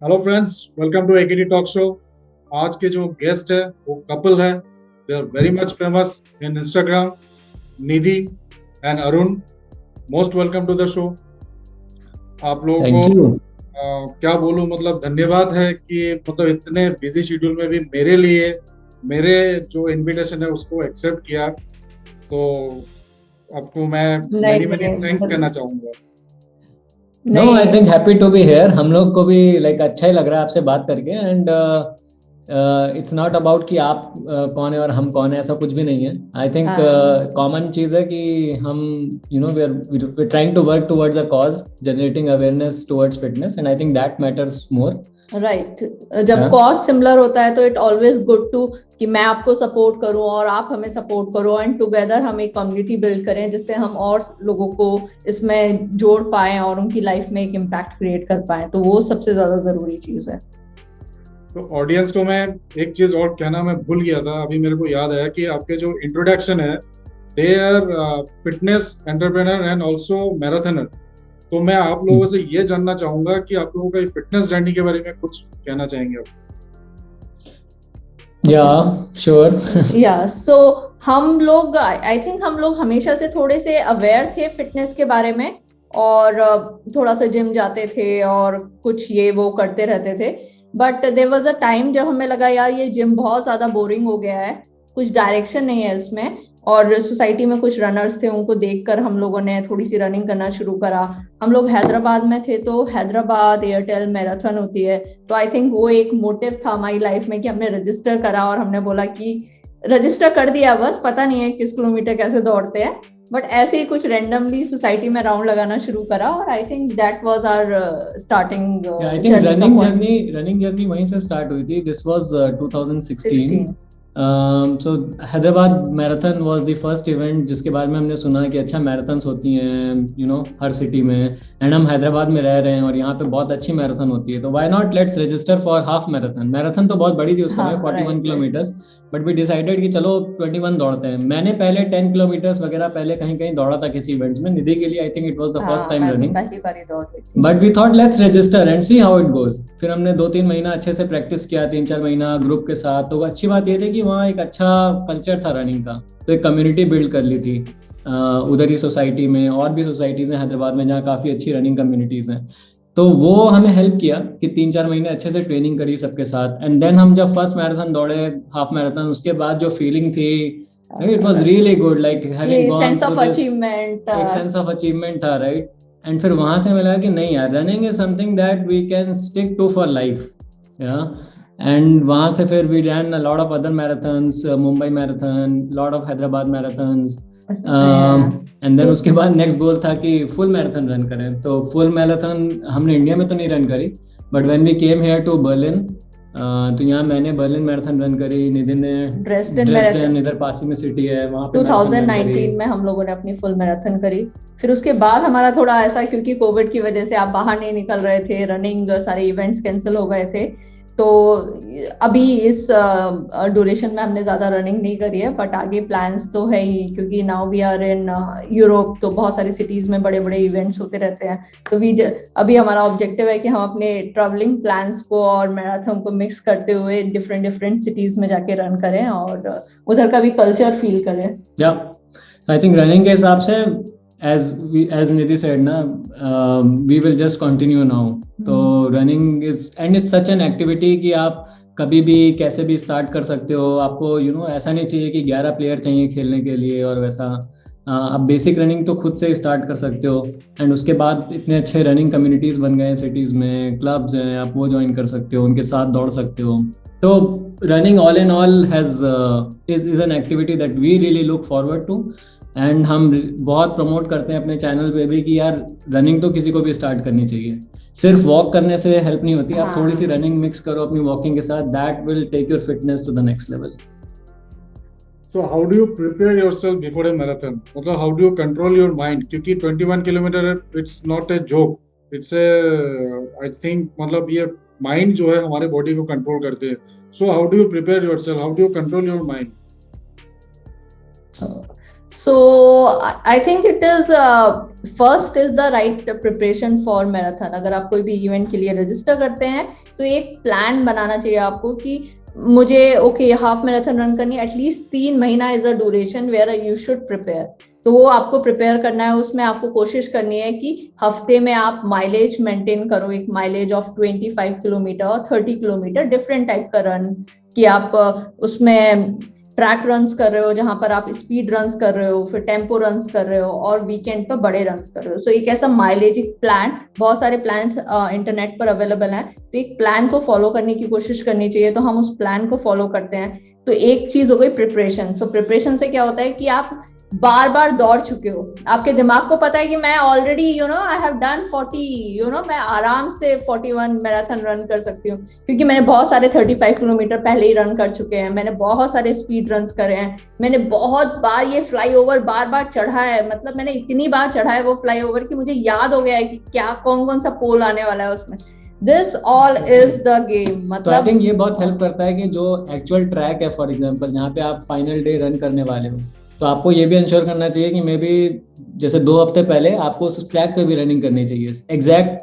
Hello friends, welcome to AKD talk show. आज के जो गेस्ट है वो कपल है। They are very much famous in Instagram, Nidhi and Arun. Most welcome to the show. आप लोगों थैंक को यू। क्या बोलूं, मतलब धन्यवाद है कि मतलब इतने बिजी शेड्यूल में भी मेरे लिए मेरे जो इनविटेशन है उसको एक्सेप्ट किया। तो आपको मैं नहीं मेनी मेनी थैंक्स नहीं कहना चाहूंगा। नो, आई नहीं। Think happy to be here. हम लोग को भी अच्छा ही लग रहा है आपसे बात करके। एंड इट्स नॉट अबाउट कि आप कौन है और हम कौन है, ऐसा कुछ भी नहीं है। आई थिंक हाँ, कॉमन चीज़ है कि हम we are trying to work towards a cause, generating awareness towards fitness, and I think that matters more. Right. जब कॉज सिमिलर होता है तो इट ऑलवेज गुड टू कि मैं आपको सपोर्ट करूं और आप हमें सपोर्ट करो एंड टुगेदर हम एक कम्युनिटी बिल्ड करें जिससे हम और लोगों को इसमें जोड़ पाएं और उनकी लाइफ में एक इम्पैक्ट क्रिएट कर पाएं, तो वो सबसे ज्यादा जरूरी चीज है। तो ऑडियंस को मैं एक चीज और कहना मैं भूल गया था, अभी मेरे को याद आया कि आपके जो इंट्रोडक्शन है, they are fitness entrepreneur and also marathoner. तो मैं आप लोगों से ये जानना चाहूंगा कि आप लोगों का फिटनेस जर्नी के बारे में कुछ कहना चाहेंगे आप? या श्योर। या सो हम लोग आई थिंक हम लोग हमेशा से थोड़े से अवेयर थे फिटनेस के बारे में और थोड़ा सा जिम जाते थे और कुछ ये वो करते रहते थे। But there was a time जब हमें लगा यार ये जिम बहुत ज्यादा बोरिंग हो गया है, कुछ डायरेक्शन नहीं है इसमें। और सोसाइटी में कुछ रनर्स थे, उनको देखकर हम लोगों ने थोड़ी सी रनिंग करना शुरू करा। हम लोग हैदराबाद में थे तो हैदराबाद एयरटेल मैराथन होती है, तो आई थिंक वो एक मोटिव था हमारी लाइफ में कि हमने रजिस्टर करा और हमने बोला कि रजिस्टर कर दिया, बस पता नहीं है किस किलोमीटर कैसे दौड़ते हैं, बट ऐसे ही कुछ रैंडमली सोसाइटी में राउंड लगाना शुरू करा और I think that was our starting I think journey का पॉइंट। रनिंग जर्नी वहीं से स्टार्ट हुई थी। This was 2016। 16। So Hyderabad marathon was the first event जिसके बारे में हमने सुना कि अच्छा मैराथन्स होती हैं हर सिटी में। एंड हम हैदराबाद में रह रहे हैं और यहाँ पे बहुत अच्छी मैराथन होती है, तो why not let's register for half marathon. Marathon तो बहुत बड़ी थी उस समय, हाँ 41 right. Kilometers. But we decided कि चलो 21 दौड़ते हैं। मैंने पहले 10 किलोमीटर्स वगैरह पहले कहीं कहीं दौड़ा था किसी इवेंट्स में। निधि के लिए I think it was the first हाँ टाइम मैं तो रनिंग। पहली बार ही दौड़ रही थी। But we thought let's register and see how it goes. फिर हमने 2-3 महीना अच्छे से प्रैक्टिस किया, 3-4 महीना ग्रुप के साथ। तो अच्छी बात ये थी कि वहाँ एक अच्छा कल्चर था रनिंग का, तो एक कम्युनिटी बिल्ड कर ली थी उधर ही सोसाइटी में। और भी सोसाइटीज़ हैं हैदराबाद में जहाँ काफ़ी अच्छी रनिंग कम्युनिटीज़ हैं। तो वो हमें हेल्प किया कि 3-4 महीने अच्छे से ट्रेनिंग करी सबके साथ। एंड देन हम जब फर्स्ट मैराथन दौड़े, हाफ मैराथन, उसके बाद जो फीलिंग थी, it was really good, like having कि gone sense through of this. Achievement. एक सेंस ऑफ अचीवमेंट था, राइट। एंड फिर वहां से मिला कि नहीं यार, running is something that we can stick to for life. या एंड वहां से फिर we ran a lot of other marathons, Mumbai marathon, lot of Hyderabad marathons. And then उसके बाद नेक्स्ट गोल था कि फुल मैराथन रन करें। तो फुल मैराथन हमने इंडिया में तो नहीं रन करी, but when we came here to Berlin, तो यहाँ मैंने बर्लिन मैराथन रन करी, निधि ने ड्रेसडन ड्रेसडेन, मैराथन इधर पास ही में सिटी है, वहाँ पे मैराथन रन करी। 2019 में हम लोगों ने अपनी फुल मैराथन करी। फिर उसके बाद हमारा थोड़ा ऐसा, क्योंकि कोविड की वजह से आप बाहर नहीं निकल रहे थे, रनिंग सारे इवेंट्स कैंसिल हो गए थे, तो अभी इस ड्यूरेशन में हमने ज्यादा रनिंग नहीं करी है। बट आगे प्लान्स तो है ही, क्योंकि now we are in Europe, तो बहुत सारी सिटीज में बड़े बड़े इवेंट्स होते रहते हैं। तो अभी हमारा ऑब्जेक्टिव है कि हम अपने ट्रैवलिंग प्लान्स को और मैराथन को मिक्स करते हुए डिफरेंट डिफरेंट सिटीज में जाके रन करें और उधर का भी कल्चर फील करें। या आई थिंक रनिंग के हिसाब से, as Nidhi said ना, we will just continue now. तो running is and it's such an activity कि आप कभी भी कैसे भी स्टार्ट कर सकते हो। आपको ऐसा नहीं चाहिए कि 11 प्लेयर चाहिए खेलने के लिए और वैसा। आप बेसिक रनिंग तो खुद से स्टार्ट कर सकते हो। एंड उसके बाद इतने अच्छे रनिंग कम्युनिटीज़ बन गए हैं सिटीज़ में, क्लब्स हैं, आप वो ज्वाइन कर सकते हो, उनके साथ दौड़ सकते हो। तो running all in all has is an activity that we really look forward to. And हम बहुत प्रमोट करते हैं अपने चैनल पे भी कि यार रनिंग तो किसी को भी स्टार्ट करनी चाहिए। सिर्फ वॉक करने से हेल्प नहीं होती, आप थोड़ी सी रनिंग मिक्स करो अपनी वॉकिंग के साथ, that will take your fitness to the next level. So how do you prepare yourself before a marathon? मतलब how do you control your mind? क्योंकि 21 kilometre it's not a joke. It's a I think मतलब ये mind जो है हमारे body को control करते हैं. So how do you prepare yourself? How do you control your mind? So I think it is first is the right preparation for marathon. अगर आप कोई भी इवेंट के लिए रजिस्टर करते हैं तो एक प्लान बनाना चाहिए आपको कि मुझे ओके हाफ मैराथन रन करनी, एटलीस्ट 3 महीना is a duration where you should prepare. तो वो आपको प्रिपेयर करना है. उसमें आपको कोशिश करनी है कि हफ्ते में आप माइलेज मेंटेन करो, एक माइलेज ऑफ 25 किलोमीटर और 30 किलोमीटर डिफरेंट टाइप का रन, कि आप उसमें ट्रैक रन्स कर रहे हो जहां पर आप स्पीड रन्स कर रहे हो, फिर टेम्पो रन्स कर रहे हो और वीकेंड पर बड़े रन्स कर रहे हो. सो एक ऐसा माइलेज प्लान, बहुत सारे प्लान इंटरनेट पर अवेलेबल हैं, तो एक प्लान को फॉलो करने की कोशिश करनी चाहिए. तो हम उस प्लान को फॉलो करते हैं. तो एक चीज हो गई प्रिपरेशन. सो प्रिपरेशन से क्या होता है कि आप बार बार दौड़ चुके हो, आपके दिमाग को पता है कि मैं ऑलरेडी आई हैव डन 40, मैं आराम से 41 मैराथन रन कर सकती हूँ, क्योंकि मैंने बहुत सारे 35 किलोमीटर पहले ही रन कर चुके हैं, मैंने बहुत सारे स्पीड रन्स करे हैं, मैंने बहुत बार ये फ्लाईओवर बार बार चढ़ा है. मतलब मैंने इतनी बार चढ़ा है वो फ्लाईओवर कि मुझे याद हो गया है कि क्या कौन कौन सा पोल आने वाला है उसमें. This all is the game. मतलब आई थिंक ये बहुत हेल्प करता है कि जो एक्चुअल ट्रैक है, फॉर एग्जांपल जहाँ पे आप फाइनल डे रन करने वाले हो, तो आपको ये भी इंश्योर करना चाहिए कि मे बी जैसे 2 हफ्ते पहले आपको उस ट्रैक पे भी रनिंग करनी चाहिए, एग्जैक्ट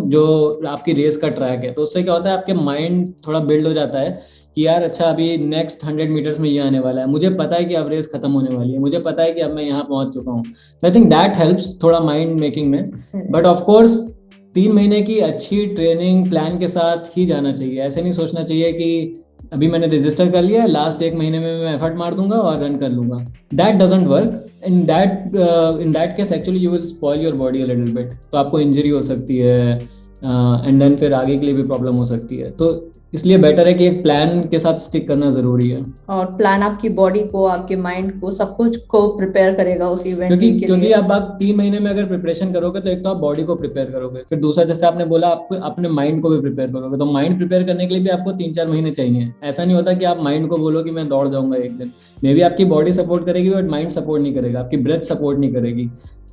जो आपकी रेस का ट्रैक है. तो उससे क्या होता है, आपके माइंड थोड़ा बिल्ड हो जाता है कि यार अच्छा अभी नेक्स्ट 100 मीटर्स में ये आने वाला है, मुझे पता है कि अब रेस खत्म होने वाली है, मुझे पता है कि अब मैं यहाँ पहुंच चुका हूँ. आई थिंक दैट हेल्प्स थोड़ा माइंड मेकिंग में. बट ऑफकोर्स 3 महीने की अच्छी ट्रेनिंग प्लान के साथ ही जाना चाहिए. ऐसे नहीं सोचना चाहिए कि अभी मैंने रजिस्टर कर लिया, लास्ट 1 महीने में मैं एफर्ट मार दूंगा और रन कर लूंगा. That doesn't work. In that case actually you will spoil your body a little bit. तो आपको इंजरी हो सकती है एंड देन फिर आगे के लिए भी प्रॉब्लम हो सकती है. तो इसलिए बेटर है कि एक प्लान के साथ स्टिक करना जरूरी है. और प्लान आपकी बॉडी को, आपके माइंड को, सब कुछ को प्रिपेयर करेगा उस इवेंट के लिए. क्योंकि अब आप 3 महीने में अगर प्रिपरेशन करोगे तो एक तो आप बॉडी को प्रिपेयर करोगे, फिर दूसरा जैसे आपने बोला आपको अपने माइंड को भी प्रिपेयर करोगे. तो माइंड प्रिपेयर करने के लिए भी आपको 3-4 महीने चाहिए. ऐसा नहीं होता कि आप माइंड को बोलो कि मैं दौड़ जाऊंगा एक दिन. मे बी आपकी बॉडी सपोर्ट करेगी बट माइंड सपोर्ट नहीं करेगा, आपकी ब्रेथ सपोर्ट नहीं करेगी.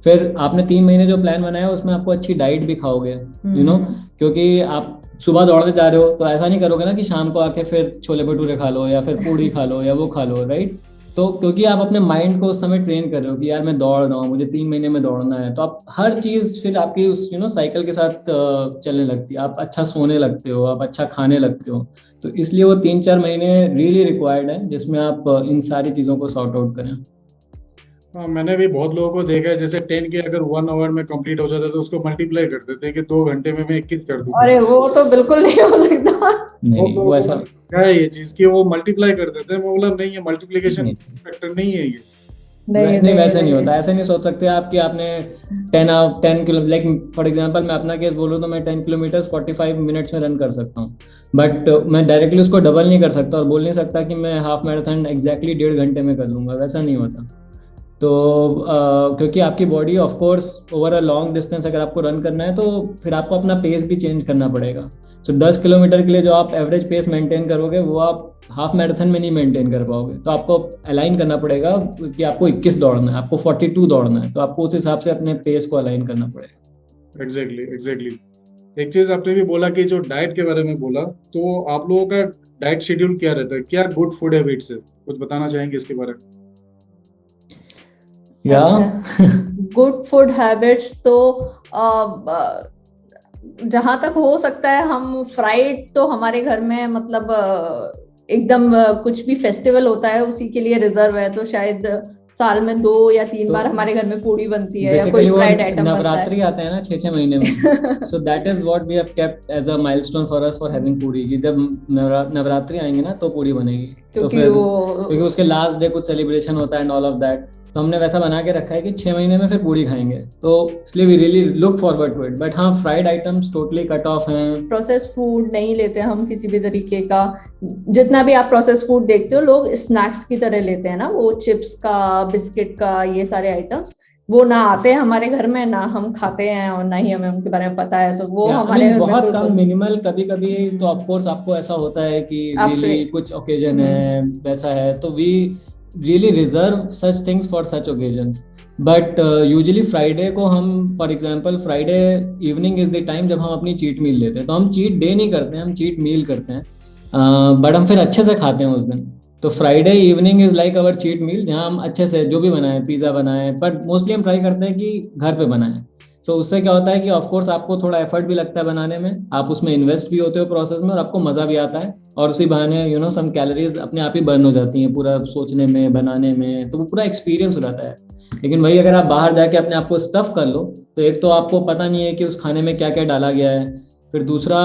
फिर आपने 3 महीने जो प्लान बनाया उसमें आपको अच्छी डाइट भी खाओगे, क्योंकि आप सुबह दौड़ने जा रहे हो तो ऐसा नहीं करोगे ना कि शाम को आके फिर छोले भटूरे खा लो या फिर पूड़ी खा लो या वो खा लो, राइट. तो क्योंकि आप अपने माइंड को उस समय ट्रेन कर रहे हो कि यार मैं दौड़ रहा हूँ, मुझे 3 महीने में दौड़ना है, तो आप हर चीज फिर आपकी उस साइकिल के साथ चलने लगती है. आप अच्छा सोने लगते हो, आप अच्छा खाने लगते हो. तो इसलिए वो 3-4 महीने रियली रिक्वायर्ड है जिसमें आप इन सारी चीजों को सॉर्ट आउट करें. मैंने भी बहुत लोगों को देखा है, जैसे 10 के अगर 1 आवर में कंप्लीट हो जाता है तो उसको मल्टीप्लाई कर देते हैं कि 2 घंटे में मैं 21 कर दूं. अरे वो तो बिल्कुल नहीं हो सकता. नहीं वो ऐसा क्या है ये चीज कि वो मल्टीप्लाई कर देते हैं. मैं बोला नहीं, ये मल्टीप्लिकेशन फैक्टर नहीं है ये. नहीं वैसे नहीं होता. ऐसे नहीं सोच सकते आप कि आपने 10 किलो, लाइक फॉर एग्जांपल मैं अपना केस बोलूँ तो मैं 10 किलोमीटर 45 मिनट्स में रन कर सकता हूँ, बट मैं डायरेक्टली उसको डबल नहीं कर सकता और बोल नहीं सकता कि मैं हाफ मैराथन एग्जैक्टली 1.5 घंटे में कर लूंगा. वैसा नहीं होता. तो क्योंकि आपकी body of course over a long distance अगर आपको रन करना है तो फिर आपको अपना पेस भी चेंज करना पड़ेगा. सो 10 किलोमीटर के लिए जो आप एवरेज पेस मेंटेन करोगे वो आप हाफ मैराथन में नहीं मेंटेन कर पाओगे. तो आपको अलाइन करना पड़ेगा कि आपको 21 दौड़ना है, आपको 42 दौड़ना है, तो आपको उस हिसाब से अपने पेस को अलाइन करना पड़ेगा. एग्जैक्टली. एक चीज आपने भी बोला कि जो डाइट के बारे में बोला, तो आप लोगों का डाइट शेड्यूल क्या रहता है, क्या गुड फूड हैबिट्स है, कुछ बताना चाहेंगे इसके बारे में? गुड फूड हैबिट्स तो जहां तक हो सकता है हम फ्राइड तो हमारे घर में मतलब एकदम कुछ भी फेस्टिवल होता है उसी के लिए रिजर्व है. तो शायद साल में 2 या 3 बार हमारे घर में पूड़ी बनती है या कोई फ्राइड आइटम बनता है. नवरात्रि आते हैं ना 6-6 महीने में. So that is what we have kept as a milestone for us for having puri. कि जब नवरात्रि आएंगे ना तो पूड़ी बनेगी. तो फिर क्योंकि उसके लास्ट डे कुछ सेलिब्रेशन होता है एंड ऑल ऑफ दैट, तो हमने वैसा बना के रखा है कि 6 महीने में फिर पूड़ी खाएंगे. तो इसलिए we really look forward to it. But हाँ, fried items totally cut off हैं. प्रोसेस फूड नहीं लेते हम किसी भी तरीके का. जितना भी आप प्रोसेस फूड देखते हो लोग स्नैक्स की तरह लेते हैं ना, वो चिप्स का, बिस्किट का, ये सारे आइटम्स वो ना आते हैं हमारे घर में, ना हम खाते हैं और ना ही हमें उनके बारे में पता है. तो वो हमारे घर में बहुत कम, मिनिमल. कभी कभी तो ऑफ कोर्स आपको ऐसा होता है कि रियली कुछ ओकेजन है, वैसा है, तो we really reserve such things for such occasions. But usually Friday को हम, for example, Friday evening is the time जब हम अपनी cheat meal लेते हैं. तो हम cheat day नहीं करते हैं, हम cheat meal करते हैं. बट हम फिर अच्छे से खाते हैं उस दिन. तो Friday evening is like our cheat meal, जहाँ हम अच्छे से जो भी बनाएं, पिज्जा बनाएं, बट मोस्टली हम ट्राई करते हैं कि घर पे बनाएं। सो उससे क्या होता है कि ऑफ कोर्स आपको थोड़ा एफर्ट भी लगता है बनाने में, आप उसमें इन्वेस्ट भी होते हो प्रोसेस में, और आपको मजा भी आता है, और उसी बहाने यू नो सम कैलोरीज अपने आप ही बर्न हो जाती हैं पूरा सोचने में, बनाने में, तो वो पूरा एक्सपीरियंस हो जाता है। लेकिन वही अगर आप बाहर जाके अपने आप को स्टफ कर लो, तो एक तो आपको पता नहीं है कि उस खाने में क्या क्या डाला गया है, फिर दूसरा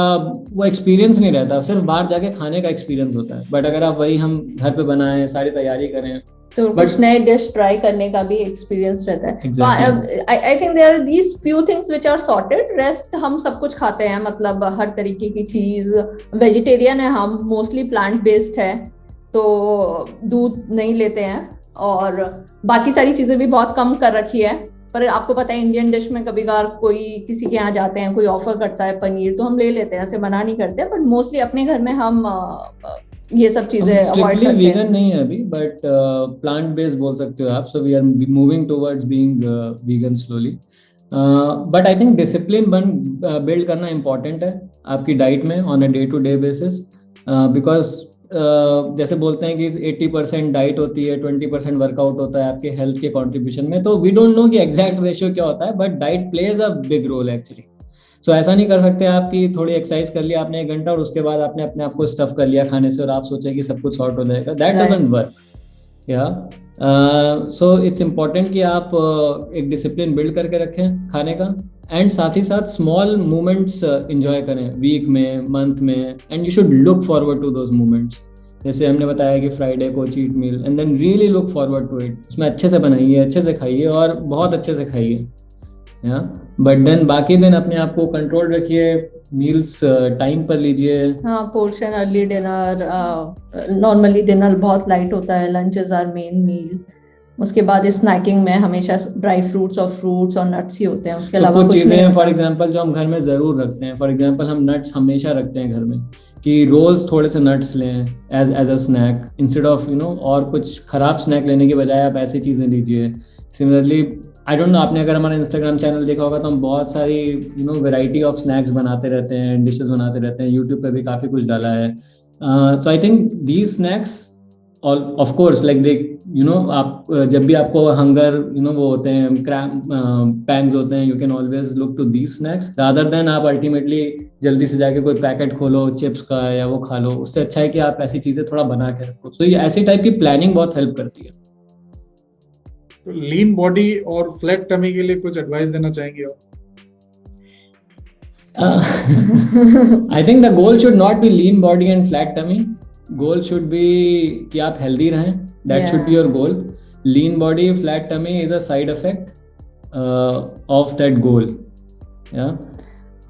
वो एक्सपीरियंस नहीं रहता, सिर्फ बाहर जाके खाने का एक्सपीरियंस होता है। बट अगर आप वही हम घर पे बनाएं, सारी तैयारी करें, तो कुछ नए डिश ट्राई करने का भी एक्सपीरियंस रहता है। Exactly. I think there are these few things which are sorted, rest हम सब कुछ खाते हैं, मतलब हर तरीके की चीज। वेजिटेरियन है हम, मोस्टली प्लांट बेस्ड है, तो दूध नहीं लेते हैं, और बाकी सारी चीजें भी बहुत कम कर रखी है। पर आपको पता है इंडियन डिश में कभी कभार कोई किसी के यहाँ जाते हैं, कोई ऑफर करता है पनीर, तो हम ले लेते हैं, ऐसे मना नहीं करते, बट मोस्टली अपने घर में हम ये सब चीजें अवॉइड करते हैं। वीगन नहीं है अभी, बट प्लांट बेस्ड बोल सकते हो आप। So we are moving towards being vegan slowly. But I think discipline build करना इम्पोर्टेंट है आपकी डाइट में on a day to day basis, because जैसे बोलते हैं कि 80% डाइट होती है, 20% वर्कआउट होता है आपके हेल्थ के कंट्रीब्यूशन में। तो वी डोंट नो कि एग्जैक्ट रेशियो क्या होता है, but diet plays a big role actually. So ऐसा नहीं कर सकते आप कि थोड़ी एक्सरसाइज कर लिया आपने 1 घंटा और उसके बाद आपने अपने आप को स्टफ कर लिया खाने से और आप सोचे कि सब कुछ सॉर्ट हो जाएगा। That doesn't work. या सो इट्स इम्पोर्टेंट कि आप एक डिसिप्लिन बिल्ड करके रखें खाने का, एंड साथ ही साथ स्मॉल मोमेंट्स एंजॉय करें वीक में, मंथ में, and you should look forward to those moments. जैसे हमने बताया कि फ्राइडे को cheat meal, and then really look forward to it. उसमें अच्छे से बनाइए, अच्छे से खाइए, और बहुत अच्छे से खाइए। या बट देन बाकी दिन अपने आप को कंट्रोल रखिए, मील्स टाइम पर लीजिए। हाँ, portion, early dinner, normally dinner बहुत लाइट होता है, lunch is our main meal. उसके बाद स्नैकिंग में हमेशा ड्राई फ्रूट्स और नट्स ही होते हैं, उसके अलावा कुछ कुछ नहीं चीजें होता। फॉर एग्जांपल जो हम घर में जरूर रखते हैं, फॉर एग्जांपल हम नट्स हमेशा रखते हैं घर में, कि रोज थोड़े से नट्स लें as a snack, instead of और कुछ खराब स्नैक लेने के बजाय आप ऐसी चीजें लीजिए। सिमिलरली आई डोंट नो, आपने अगर हमारा इंस्टाग्राम चैनल देखा होगा तो हम बहुत सारी वैरायटी ऑफ स्नैक्स बनाते रहते हैं, डिशेस बनाते रहते हैं, यूट्यूब पे भी काफी कुछ डाला है। So I think these snacks of course like they आप जब भी आपको हंगर वो होते हैं, क्रैम्प पैंग्स होते हैं, you can always look to these snacks rather than आप अल्टीमेटली जल्दी से जाके कोई पैकेट खोलो चिप्स का या वो खा लो। उससे अच्छा है कि आप ऐसी चीजें थोड़ा बना के रखो। तो ये ऐसी टाइप की प्लानिंग बहुत हेल्प करती है। लीन बॉडी और फ्लैट टमी के लिए कुछ एडवाइस देना चाहेंगे आप? I think the goal should not be lean body and flat tummy. Goal should be कि आप healthy रहें. That should be your goal. Lean body, flat tummy is a side effect of that goal. Yeah.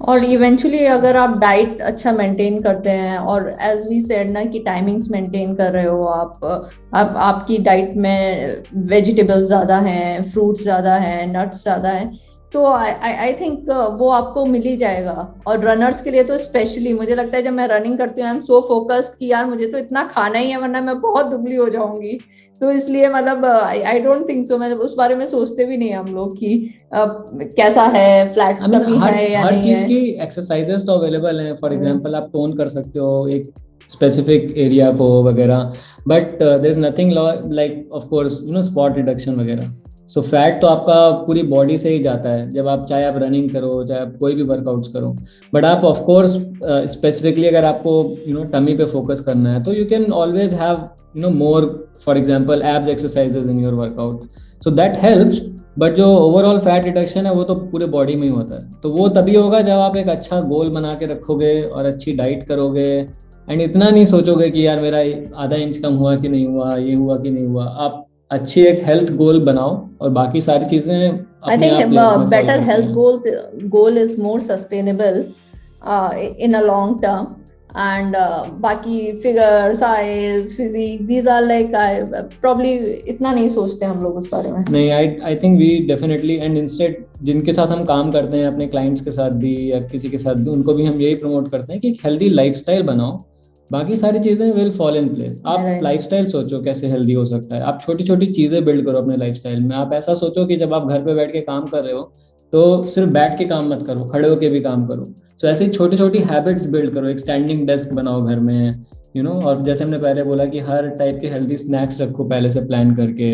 और eventually अगर आप diet अच्छा maintain करते हैं, और एज वी सेड ना कि टाइमिंग्स मेंटेन कर रहे हो आप आपकी डाइट में वेजिटेबल्स ज़्यादा हैं, फ्रूट्स ज़्यादा हैं, नट्स ज़्यादा हैं, तो आई थिंक वो आपको मिल ही जाएगा। और रनर्स के लिए तो स्पेशली मुझे लगता है, जब मैं रनिंग करती हूँ आई एम सो फोकस्ड कि यार मुझे तो इतना खाना ही है वरना मैं बहुत दुबली हो जाऊंगी। तो इसलिए मतलब आई डोंट थिंक सो, मतलब उस बारे में सोचते भी नहीं हम लोग कि कैसा है, फ्लैट टमी है या नहीं है। हर चीज की एक्सरसाइजेस तो अवेलेबल हैं। फॉर एग्जांपल आप टोन कर सकते हो एक स्पेसिफिक एरिया को वगैरह, but there is nothing like of course spot reduction वगैरह। सो फैट तो आपका पूरी बॉडी से ही जाता है, जब आप चाहे आप रनिंग करो, चाहे आप कोई भी वर्कआउट्स करो। बट आप ऑफ कोर्स स्पेसिफिकली अगर आपको टमी पे फोकस करना है, तो you can always have more, for example abs exercises in your workout, so that helps. But जो ओवरऑल फैट रिडक्शन है वो तो पूरे बॉडी में ही होता है। तो वो तभी होगा जब आप एक अच्छा गोल बना के रखोगे और अच्छी डाइट करोगे, एंड इतना नहीं सोचोगे कि यार मेरा आधा इंच कम हुआ कि नहीं हुआ, ये हुआ कि नहीं हुआ। आप अच्छी एक हेल्थ गोल बनाओ और बाकी सारी चीजें I think better health goal is more sustainable in a long term, and बाकी figure, size, physique, these are like probably इतना नहीं सोचते हम लोग उस बारे में। नहीं, I think we definitely, and instead जिनके साथ हम काम करते हैं अपने क्लाइंट्स के साथ भी या किसी के साथ भी, उनको भी हम यही प्रमोट करते हैं कि एक हेल्दी लाइफस्टाइल बनाओ, बाकी सारी चीजें विल फॉल इन प्लेस। आप लाइफस्टाइल सोचो कैसे हेल्दी हो सकता है, आप छोटी छोटी चीजें बिल्ड करो अपने लाइफस्टाइल में। आप ऐसा सोचो कि जब आप घर पे बैठ के काम कर रहे हो तो सिर्फ बैठ के काम मत करो, खड़े होके भी काम करो। सो ऐसी छोटी छोटी हैबिट्स बिल्ड करो, एक स्टैंडिंग डेस्क बनाओ घर में, और जैसे हमने पहले बोला कि हर टाइप के हेल्दी स्नैक्स रखो पहले से प्लान करके।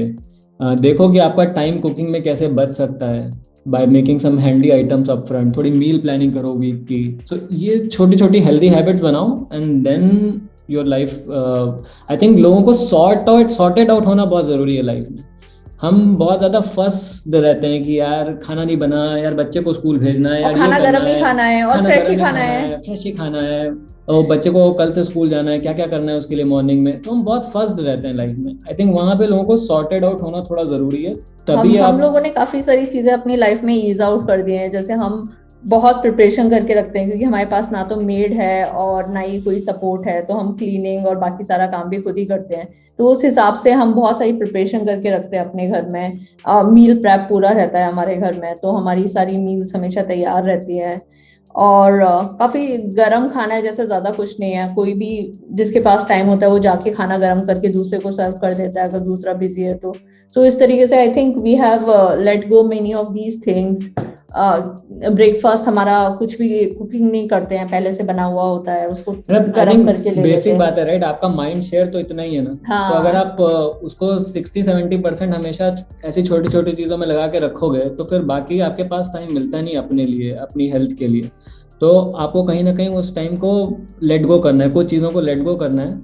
देखो कि आपका टाइम कुकिंग में कैसे बच सकता है by making some handy items up front, थोड़ी मील प्लानिंग करो वीक की। सो ये छोटी छोटी हेल्दी हैबिट्स बनाओ and then your life, I think लोगों को सॉर्टेड आउट होना बहुत जरूरी है लाइफ में। हम बहुत ज्यादा फंसद रहते हैं कि यार खाना नहीं बना, यार बच्चे को स्कूल भेजना है, और यार खाना ये गरम ही खाना है और फ्रेश ही खाना है, फ्रेश ही खाना है, और बच्चे को कल से स्कूल जाना है, क्या क्या करना है उसके लिए मॉर्निंग में। तो हम बहुत फंसड रहते हैं लाइफ में। आई थिंक वहां पे लोगों को सॉर्टेड आउट होना थोड़ा जरूरी है, तभी हम लोगों ने काफी सारी चीजें अपनी लाइफ में ईज आउट कर दी हैं। जैसे हम बहुत प्रिपरेशन करके रखते हैं क्योंकि हमारे पास ना तो मेड है और ना ही कोई सपोर्ट है, तो हम क्लीनिंग और बाकी सारा काम भी खुद ही करते हैं। तो उस हिसाब से हम बहुत सारी प्रिपरेशन करके रखते हैं अपने घर में। मील प्रेप पूरा रहता है हमारे घर में, तो हमारी सारी मील्स हमेशा तैयार रहती है। और काफी गर्म खाना है, जैसे ज्यादा कुछ नहीं है। कोई भी जिसके पास टाइम होता है वो जाके खाना गर्म करके दूसरे को सर्व कर देता है अगर दूसरा बिजी है तो। सो इस तरीके से I think we have let go many of these things. Breakfast हमारा कुछ भी कुकिंग नहीं करते हैं, पहले से बना हुआ होता है, उसको गर्म करके ले लेते हैं। बेसिक बात है राइट, आपका माइंड शेयर तो इतना ही है ना। हाँ। तो अगर आप उसको 60-70% हमेशा ऐसी छोटी छोटी चीजों में लगा के रखोगे तो फिर बाकी आपके पास टाइम मिलता नहीं अपने लिए, अपनी हेल्थ के लिए। तो आपको कहीं ना कहीं उस टाइम को लेट गो करना है, कुछ चीजों को लेट गो करना है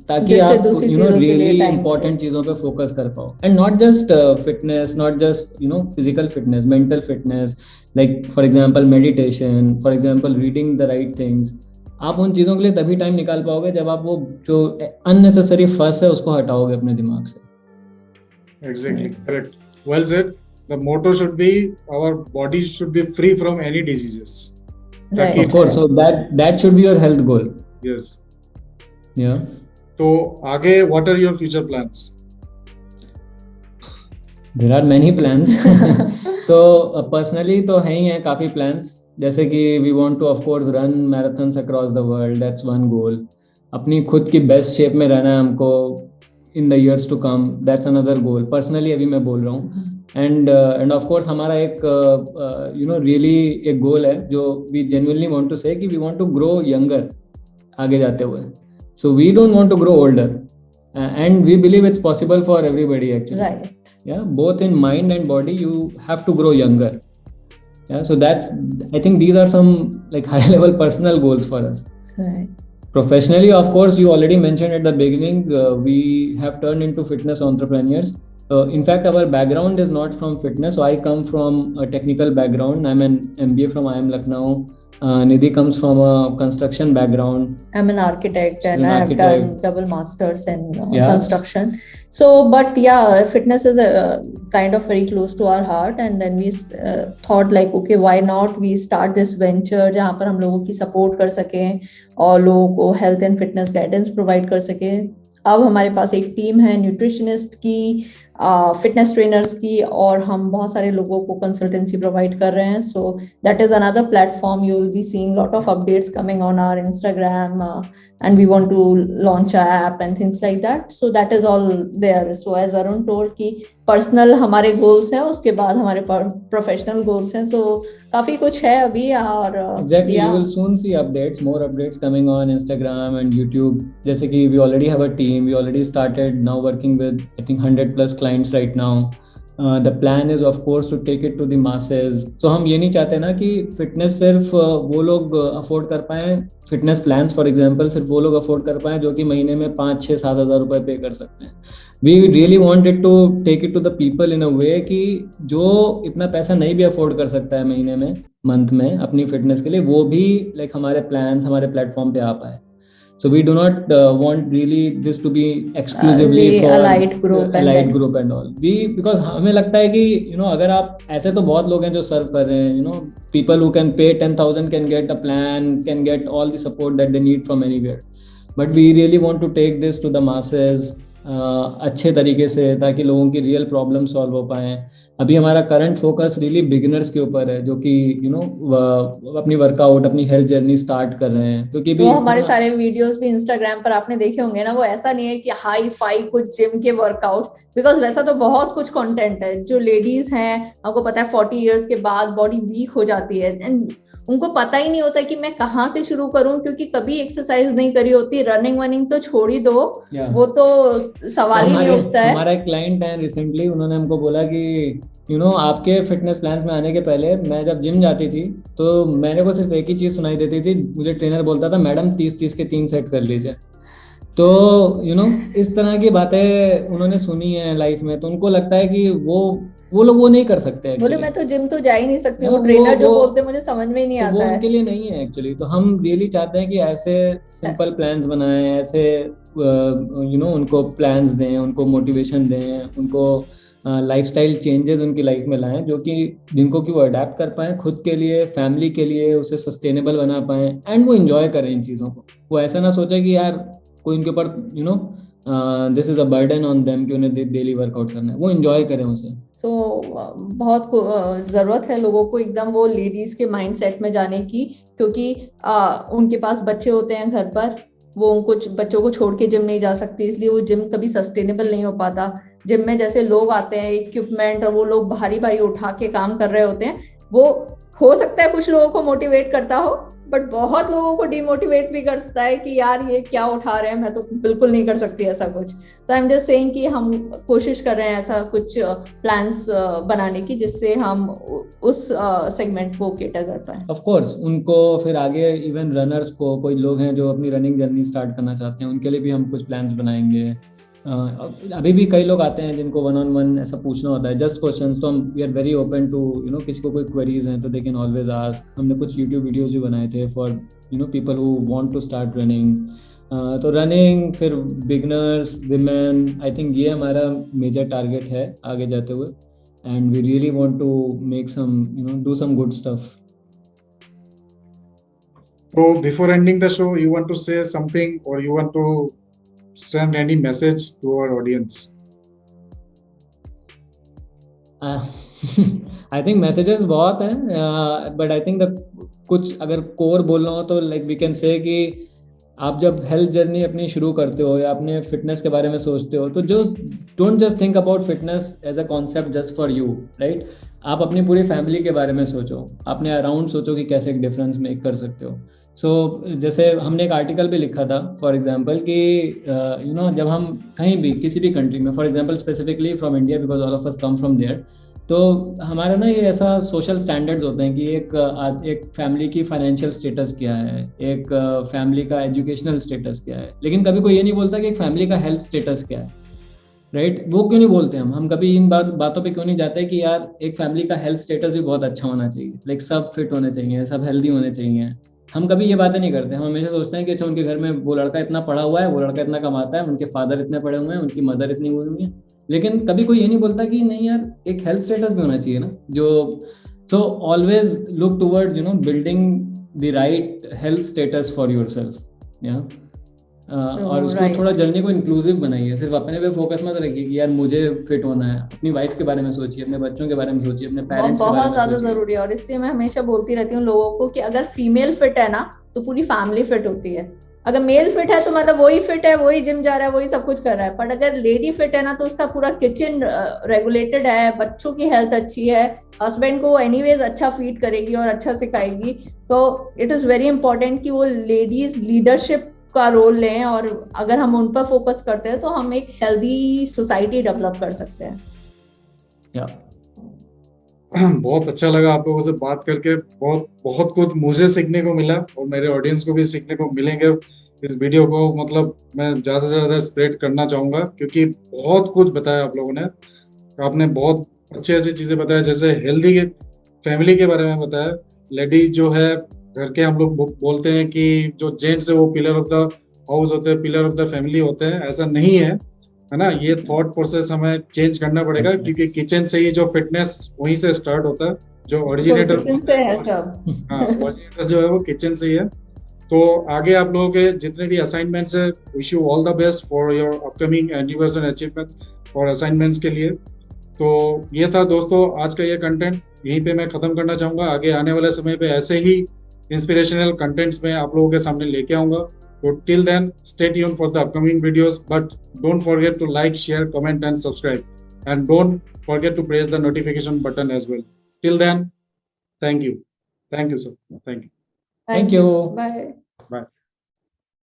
ताकि आप रियली इंपॉर्टेंट चीजों पे फोकस कर पाओ। And not just fitness, not just physical fitness, mental fitness, like for example meditation, for example reading the right things. आप उन चीजों के लिए तभी टाइम निकाल पाओगे जब आप वो जो अननेसेसरी फस है उसको हटाओगे अपने दिमाग से। Exactly, correct. Well said. The motto should be our body should be free from any diseases. Right. Of course, so that should be your health goal. Yes. Yeah. तो आगे what are your future plans? There are many plans. So personally तो है ही हैं काफी plans, जैसे कि we want to of course run marathons across the world. That's one goal. अपनी खुद की best shape में रहना है हमको in the years to come. That's another goal. Personally अभी मैं बोल रहा हूँ. And of course हमारा एक really एक goal है जो we genuinely want to say कि we want to grow younger आगे जाते हुए. So we don't want to grow older, and we believe it's possible for everybody actually. Right. Yeah, both in mind and body, you have to grow younger. Yeah, so I think these are some like high level personal goals for us. Right. Professionally, of course, you already mentioned at the beginning, we have turned into fitness entrepreneurs. In fact, our background is not from fitness. So I come from a technical background. I'm an MBA from IIM Lucknow. Nidhi comes from a construction background. I'm an architect and I have done double masters in construction. So, but yeah, fitness is kind of very close to our heart. And then we thought like, okay, why not we start this venture जहाँ पर हम लोगों की support कर सकें और लोगों को health and fitness guidance provide कर सकें। अब हमारे पास एक टीम है न्यूट्रिशनिस्ट की, फिटनेस ट्रेनर्स की, और हम बहुत सारे लोगों को कंसल्टेंसी प्रोवाइड कर रहे हैं। So that is another platform. You will be seeing lot of updates coming on our Instagram and we want to launch a app and things like that. So that is all there. So as Arun told कि personal हमारे goals हैं, उसके बाद हमारे professional goals हैं। सो काफी कुछ है अभी। और exactly, you will soon see updates, more updates coming on Instagram and YouTube. जैसे कि we already have a team, we already started now working with I think 100 plus clients right now. The plan is of course to take it to the masses. So हम ये नहीं चाहते ना कि fitness सिर्फ वो लोग अफोर्ड कर पाए, फिटनेस प्लान्स फॉर एग्जांपल सिर्फ वो लोग अफोर्ड कर पाए जो कि महीने में 5-6-7 हज़ार रुपए पे कर सकते हैं। We really wanted to take it to the people in a way कि जो इतना पैसा नहीं भी अफोर्ड कर सकता है महीने में, मंथ में अपनी फिटनेस के लिए, वो भी लाइक हमारे प्लान्स, हमारे प्लेटफॉर्म पे आ पाए। So we do not want really this to be exclusively for allied group and all. Because हमें लगता है कि अगर आप ऐसे तो बहुत लोग हैं जो सर्व कर रहे हैं, people who can pay 10,000 can get a plan, can get all the support that they need from anywhere. But we really want to take this to the masses अच्छे तरीके से, ताकि लोगों की रियल प्रॉब्लम सॉल्व हो पाए। अभी हमारा करंट फोकस रियली बिगिनर्स के ऊपर है जो कि अपनी वर्कआउट, अपनी हेल्थ जर्नी स्टार्ट कर रहे हैं। क्योंकि तो हमारे सारे वीडियोस भी इंस्टाग्राम पर आपने देखे होंगे ना, वो ऐसा नहीं है कि हाई फाई कुछ जिम के वर्कआउट्स, बिकॉज वैसा तो बहुत कुछ कंटेंट है। जो लेडीज हैं, आपको पता है 40 इयर्स के बाद बॉडी वीक हो जाती है, एंड उनको पता ही नहीं होता कि मैं कहाँ से शुरू करूं, क्योंकि कभी एक्सरसाइज नहीं करी होती, रनिंग वनिंग तो छोड़ ही दो, वो तो सवाल ही नहीं उठता है। हमारा एक क्लाइंट है रिसेंटली, उन्होंने हमको बोला कि आपके फिटनेस प्लान्स में आने के पहले मैं जब जिम जाती थी तो मैंने को सिर्फ एक ही चीज सुनाई देती थी, मुझे ट्रेनर बोलता था मैडम 30-30 के 3 सेट कर लीजिए। तो इस तरह की बातें उन्होंने सुनी है लाइफ में, तो उनको लगता है कि वो लोग वो नहीं कर सकते। बोले मैं तो जिम तो जा ही नहीं सकती, वो वो- ट्रेनर जो वो- बोलते मुझे समझ में ही नहीं तो आता वो है। उनके लिए नहीं है एक्चुअली। तो हम रियली चाहते हैं कि ऐसे सिंपल प्लान्स बनाएं, ऐसे उनको प्लान्स दें, उनको मोटिवेशन दें, उनको लाइफस्टाइल चेंजेस उनकी लाइफ में लाएं जो कि जिनको कि वो अडेप्ट कर पाएं खुद के लिए, फैमिली के लिए, उसे सस्टेनेबल बना पाएं एंड वो एंजॉय करें इन चीज़ों को। वो ऐसा ना सोचे कि यार कोई उनके ऊपर this is a burden on them कि उन्हें डेली वर्कआउट करना है, वो एंजॉय करें उसे। सो बहुत जरूरत है लोगों को एकदम वो लेडीज के माइंडसेट में जाने की, क्योंकि उनके पास बच्चे होते हैं घर पर, वो कुछ बच्चों को छोड़ के जिम नहीं जा सकती, इसलिए वो जिम कभी सस्टेनेबल नहीं हो पाता। जिम में जैसे लोग आते हैं इक्विपमेंट और वो लोग भारी भारी उठा के काम कर रहे होते हैं, वो हो सकता है कुछ लोगों को मोटिवेट करता हो, बट बहुत लोगों को डिमोटिवेट भी करता है कि यार ये क्या उठा रहे हैं, मैं तो बिल्कुल नहीं कर सकती ऐसा कुछ। सो आई एम जस्ट सेइंग कि हम कोशिश कर रहे हैं ऐसा कुछ प्लान्स बनाने की जिससे हम उस सेगमेंट को केटर कर पाए। ऑफ कोर्स उनको फिर आगे इवन रनर्स को, कोई लोग हैं जो अपनी रनिंग जर्नी स्टार्ट करना चाहते हैं, उनके लिए भी हम कुछ प्लान्स बनाएंगे। अभी भी कई लोग आते हैं जिनको 1-on-1 ऐसा पूछना होता है, जस्ट क्वेश्चंस, तो हम we are very open to किसी को कोई क्वेरीज हैं तो दे कैन ऑलवेज आस्क। हमने कुछ यूट्यूब वीडियोस भी बनाए थे for people who want to start running. तो रनिंग, फिर बिगनर्स, विमेन, आई थिंक ये हमारा मेजर टारगेट है आगे जाते हुए, and we really want to make some do some good stuff. So before ending the show, you want to say something or you want to send any message to our audience? I think messages बहुत हैं, but I think कुछ अगर core बोलना हो तो like we can say कि आप जब हेल्थ जर्नी अपनी शुरू करते हो या अपने फिटनेस के बारे में सोचते हो तो जो don't just think about fitness as a concept just for you, right. आप अपनी पूरी फैमिली के बारे में सोचो, अपने अराउंड सोचो कि कैसे एक डिफरेंस मेक कर सकते हो। सो जैसे हमने एक आर्टिकल भी लिखा था फॉर एग्जांपल कि जब हम कहीं भी किसी भी कंट्री में, for example specifically from India because all of us come from there, तो हमारा ना ये ऐसा सोशल स्टैंडर्ड्स होते हैं कि एक फैमिली की फाइनेंशियल स्टेटस क्या है, एक फैमिली का एजुकेशनल स्टेटस क्या है, लेकिन कभी कोई ये नहीं बोलता कि एक फैमिली का हेल्थ स्टेटस क्या है, राइट। वो क्यों नहीं बोलते हम कभी इन बातों पे क्यों नहीं जाते कि यार एक फैमिली का हेल्थ स्टेटस भी बहुत अच्छा होना चाहिए, लाइक सब फिट होने चाहिए, सब हेल्दी होने चाहिए। हम कभी ये बातें नहीं करते। हम हमेशा सोचते हैं कि अच्छा उनके घर में वो लड़का इतना पढ़ा हुआ है, वो लड़का इतना कमाता है, उनके फादर इतने पढ़े हुए हैं, उनकी मदर इतनी हुई है, लेकिन कभी कोई ये नहीं बोलता कि नहीं यार एक हेल्थ स्टेटस भी होना चाहिए ना। So always look towards building the right health status for yourself, और उसको थोड़ा जर्नी को इंक्लूसिव बनाइए। सिर्फ अपने पे फोकस मत रखिए कि यार मुझे फिट होना है, अपनी वाइफ के बारे में सोचिए, अपने बच्चों के बारे में सोचिए, अपने पेरेंट्स के बारे में बहुत ज्यादा जरूरी है। और इसलिए मैं हमेशा बोलती रहती हूँ लोगों को कि अगर फीमेल फिट है ना तो पूरी फैमिली फिट होती है, अगर मेल फिट है तो मतलब वही फिट है, वही जिम जा रहा है, वही सब कुछ कर रहा है, बट अगर लेडी फिट है ना तो उसका पूरा किचन रेगुलेटेड है, बच्चों की हेल्थ अच्छी है, हस्बैंड को एनीवेज अच्छा फीड करेगी और अच्छा सिखाएगी। तो इट इज वेरी इंपॉर्टेंट कि वो लेडीज लीडरशिप का रोल लें, और अगर हम उन पर फोकस करते हैं तो हम एक हेल्दी सोसाइटी डेवलप कर सकते हैं। बहुत अच्छा लगा आप लोगों से बात करके, बहुत कुछ मुझे सीखने को मिला और मेरे ऑडियंस को भी सीखने को मिलेंगे। इस वीडियो को मतलब मैं ज़्यादा से ज़्यादा स्प्रेड करना चाहूँगा क्योंकि बहुत कुछ बताया आप लोगों ने। आपने बहुत अच्छी चीज़ें बताया, जैसे हेल्दी के फैमिली के बारे में बताया। लेडी जो है घर के, हम लोग बोलते हैं कि जो जेंट्स है वो पिलर ऑफ द हाउस होते हैं, पिलर ऑफ द फैमिली होते हैं, ऐसा नहीं है ना। ये थॉट प्रोसेस हमें चेंज करना पड़ेगा क्योंकि किचन से ही जो फिटनेस वहीं से स्टार्ट होता है। जो ओरिजिनेटर ओरिजिनेटर जो है वो किचन से ही है। तो आगे आप लोगों के जितने भी असाइनमेंट्स है, wish you all the best for your upcoming anniversary achievement और असाइनमेंट्स के लिए। तो ये था दोस्तों आज का ये कंटेंट, यहीं पे मैं खत्म करना चाहूँगा। आगे आने वाले समय पे ऐसे ही इंस्पिरेशनल कंटेंट्स में आप लोगों के सामने लेके आऊँगा। So till then, stay tuned for the upcoming videos, but don't forget to like, share, comment and subscribe. And don't forget to press the notification button as well. Till then, thank you. Thank you sir, thank you. Thank you. Bye. Bye.